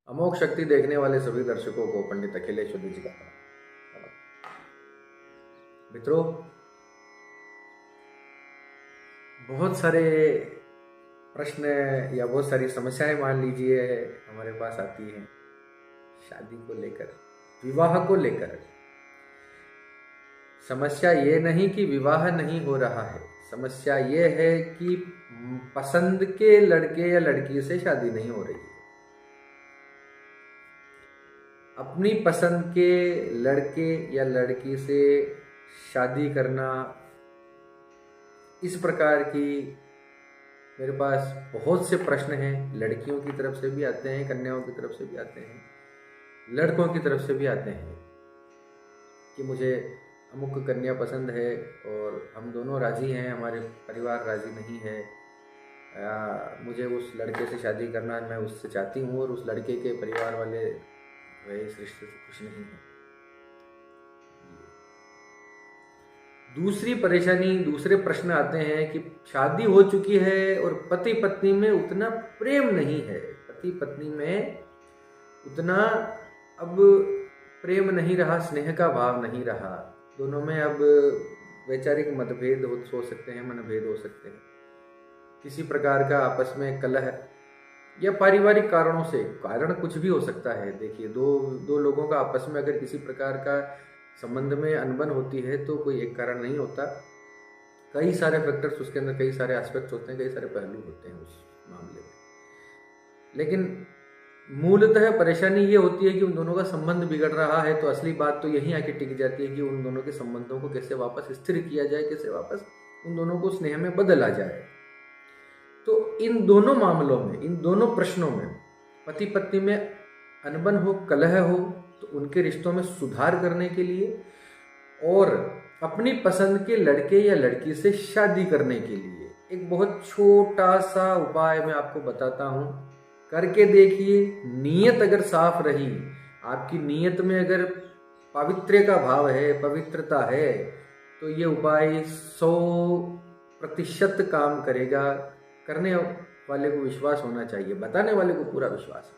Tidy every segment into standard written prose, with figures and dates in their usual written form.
अमोघ शक्ति देखने वाले सभी दर्शकों को पंडित अखिलेश चौधरी जी का प्रणाम। मित्रों, बहुत सारे प्रश्न या बहुत सारी समस्याएं मान लीजिए हमारे पास आती हैं शादी को लेकर, विवाह को लेकर। समस्या ये नहीं कि विवाह नहीं हो रहा है, समस्या ये है कि पसंद के लड़के या लड़की से शादी नहीं हो रही है। अपनी पसंद के लड़के या लड़की से शादी करना, इस प्रकार की मेरे पास बहुत से प्रश्न हैं। लड़कियों की तरफ से भी आते हैं, कन्याओं की तरफ से भी आते हैं, लड़कों की तरफ से भी आते हैं कि मुझे अमुक कन्या पसंद है और हम दोनों राजी हैं, हमारे परिवार राजी नहीं है, मुझे उस लड़के से शादी करना है, मैं उससे चाहती हूँ और उस लड़के के परिवार वाले वह इस रिश्ते से खुश नहीं है। दूसरी परेशानी, दूसरे प्रश्न आते हैं कि शादी हो चुकी है और पति पत्नी में उतना प्रेम नहीं है, पति पत्नी में उतना अब प्रेम नहीं रहा, स्नेह का भाव नहीं रहा, दोनों में अब वैचारिक मतभेद हो सकते हैं, मनभेद हो सकते हैं, किसी प्रकार का आपस में कलह या पारिवारिक कारणों से, कारण कुछ भी हो सकता है। देखिए, दो लोगों का आपस में अगर किसी प्रकार का संबंध में अनबन होती है तो कोई एक कारण नहीं होता, कई सारे फैक्टर्स उसके अंदर, कई सारे एस्पेक्ट्स होते हैं, कई सारे पहलू होते हैं उस मामले में। लेकिन मूलतः परेशानी ये होती है कि उन दोनों का संबंध बिगड़ रहा है, तो असली बात तो यहीं आके टिक जाती है कि उन दोनों के संबंधों को कैसे वापस स्थिर किया जाए, कैसे वापस उन दोनों को स्नेह में बदला जाए। तो इन दोनों मामलों में, इन दोनों प्रश्नों में, पति पत्नी में अनबन हो, कलह हो, तो उनके रिश्तों में सुधार करने के लिए और अपनी पसंद के लड़के या लड़की से शादी करने के लिए एक बहुत छोटा सा उपाय मैं आपको बताता हूं, करके देखिए। नीयत अगर साफ रही, आपकी नीयत में अगर पावित्र्य का भाव है, पवित्रता है, तो ये उपाय 100% काम करेगा। करने वाले को विश्वास होना चाहिए, बताने वाले को पूरा विश्वास।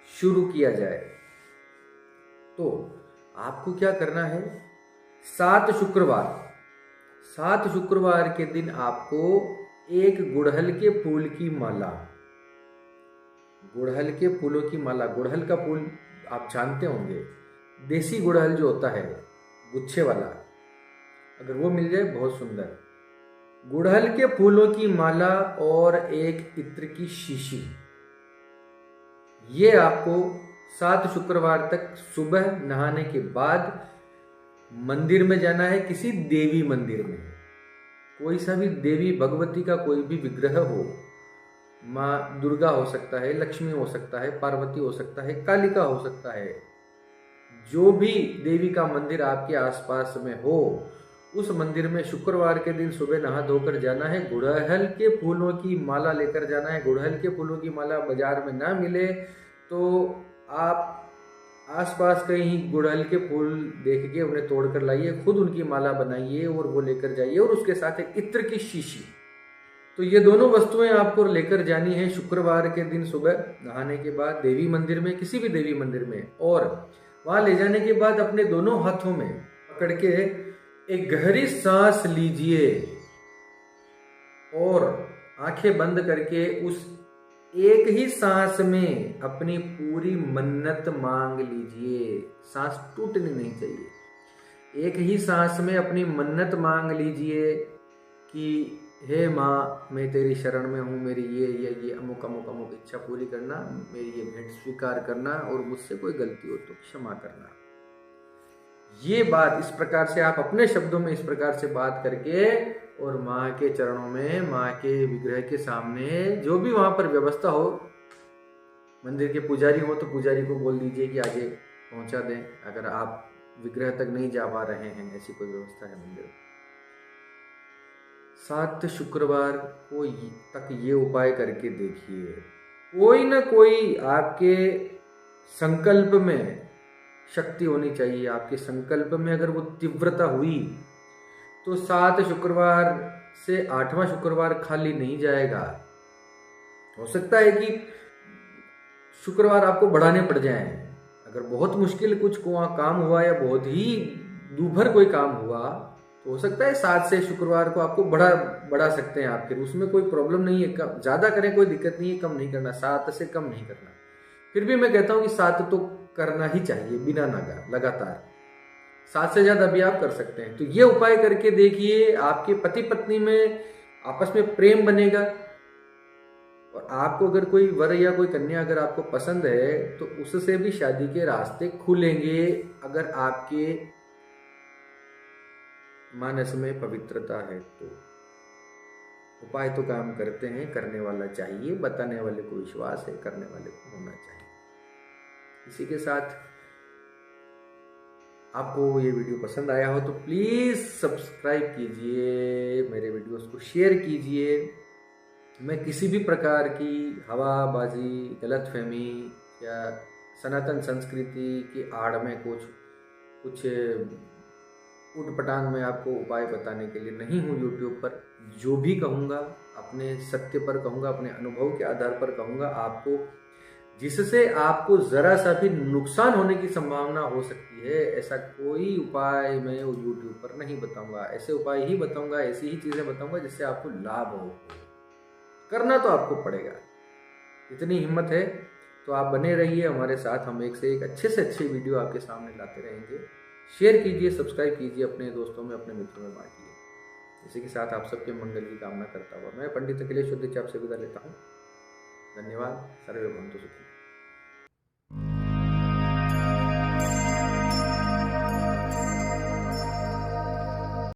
शुरू किया जाए तो आपको क्या करना है, 7 शुक्रवार के दिन आपको एक गुड़हल के फूल की माला, गुड़हल के फूलों की माला, गुड़हल का फूल आप जानते होंगे, देसी गुड़हल जो होता है गुच्छे वाला, अगर वो मिल जाए बहुत सुंदर। गुड़हल के फूलों की माला और एक इत्र की शीशी, ये आपको 7 शुक्रवार तक सुबह नहाने के बाद मंदिर में जाना है, किसी देवी मंदिर में, कोई सा भी देवी भगवती का कोई भी विग्रह हो, माँ दुर्गा हो सकता है, लक्ष्मी हो सकता है, पार्वती हो सकता है, कालिका हो सकता है, जो भी देवी का मंदिर आपके आसपास में हो, उस मंदिर में शुक्रवार के दिन सुबह नहा धोकर जाना है। गुड़हल के फूलों की माला लेकर जाना है। गुड़हल के फूलों की माला बाजार में ना मिले तो आप आसपास कहीं गुड़हल के फूल देख के उन्हें तोड़ कर लाइए, खुद उनकी माला बनाइए और वो लेकर जाइए, और उसके साथ एक इत्र की शीशी। तो ये दोनों वस्तुएं आपको लेकर जानी है शुक्रवार के दिन सुबह नहाने के बाद देवी मंदिर में, किसी भी देवी मंदिर में, और वहां ले जाने के बाद अपने दोनों हाथों में पकड़ के एक गहरी सांस लीजिए और आंखें बंद करके उस एक ही सांस में अपनी पूरी मन्नत मांग लीजिए। सांस टूटनी नहीं चाहिए। एक ही सांस में अपनी मन्नत मांग लीजिए कि हे माँ, मैं तेरी शरण में हूँ, मेरी ये अमुक अमुक अमुक इच्छा पूरी करना, मेरी ये भेंट स्वीकार करना, और मुझसे कोई गलती हो तो क्षमा करना। ये बात इस प्रकार से आप अपने शब्दों में इस प्रकार से बात करके, और माँ के चरणों में, माँ के विग्रह के सामने, जो भी वहां पर व्यवस्था हो, मंदिर के पुजारी हो तो पुजारी को बोल दीजिए कि आगे पहुंचा दें, अगर आप विग्रह तक नहीं जा पा रहे हैं, ऐसी कोई व्यवस्था है मंदिर। 7 शुक्रवार को तक ये उपाय करके देखिए, कोई ना कोई आपके संकल्प में शक्ति होनी चाहिए। आपके संकल्प में अगर वो तीव्रता हुई तो 7 शुक्रवार से 8वां शुक्रवार खाली नहीं जाएगा। हो सकता है कि शुक्रवार आपको बढ़ाने पड़ जाएं। अगर बहुत मुश्किल कुछ काम हुआ या बहुत ही दूभर कोई काम हुआ तो हो सकता है 7 से शुक्रवार को आपको बढ़ा सकते हैं आप, फिर उसमें कोई प्रॉब्लम नहीं है। कम ज़्यादा करें कोई दिक्कत नहीं है, कम नहीं करना, 7 से कम नहीं करना। फिर भी मैं कहता हूँ कि 7 तो करना ही चाहिए बिना लगातार। 7 से ज़्यादा भी आप कर सकते हैं। तो ये उपाय करके देखिए, आपके पति पत्नी में आपस में प्रेम बनेगा। और आपको अगर कोई वर या कोई कन्या अगर आपको पसंद है तो उससे भी शादी के रास्ते खुलेंगे, अगर आपके मानस में पवित्रता है तो। उपाय तो काम करते हैं, करने वाला चाहिए, बताने वाले को विश्वास है, करने वाले को होना चाहिए। इसी के साथ आपको ये वीडियो पसंद आया हो तो प्लीज़ सब्सक्राइब कीजिए, मेरे वीडियोस को शेयर कीजिए। मैं किसी भी प्रकार की हवाबाजी, गलतफहमी या सनातन संस्कृति की आड़ में कुछ उटपटांग में आपको उपाय बताने के लिए नहीं हूँ यूट्यूब पर। जो भी कहूँगा अपने सत्य पर कहूँगा, अपने अनुभव के आधार पर कहूँगा आपको, जिससे आपको ज़रा सा भी नुकसान होने की संभावना हो सकती है, ऐसा कोई उपाय मैं यूट्यूब पर नहीं बताऊँगा। ऐसे उपाय ही बताऊँगा, ऐसी ही चीज़ें बताऊँगा जिससे आपको लाभ हो। करना तो आपको पड़ेगा, इतनी हिम्मत है तो आप बने रहिए हमारे साथ। हम एक से एक अच्छे से अच्छे वीडियो आपके सामने लाते रहेंगे। शेयर कीजिए, सब्सक्राइब कीजिए, अपने दोस्तों में, अपने मित्रों में बांटिए। इसी के साथ आप सबके मंगल की कामना करता हुआ मैं पंडित अखिलेश शुद्ध आपसे विदा लेता हूँ। धन्यवाद। सर्वे भवन्तु सुखिनः।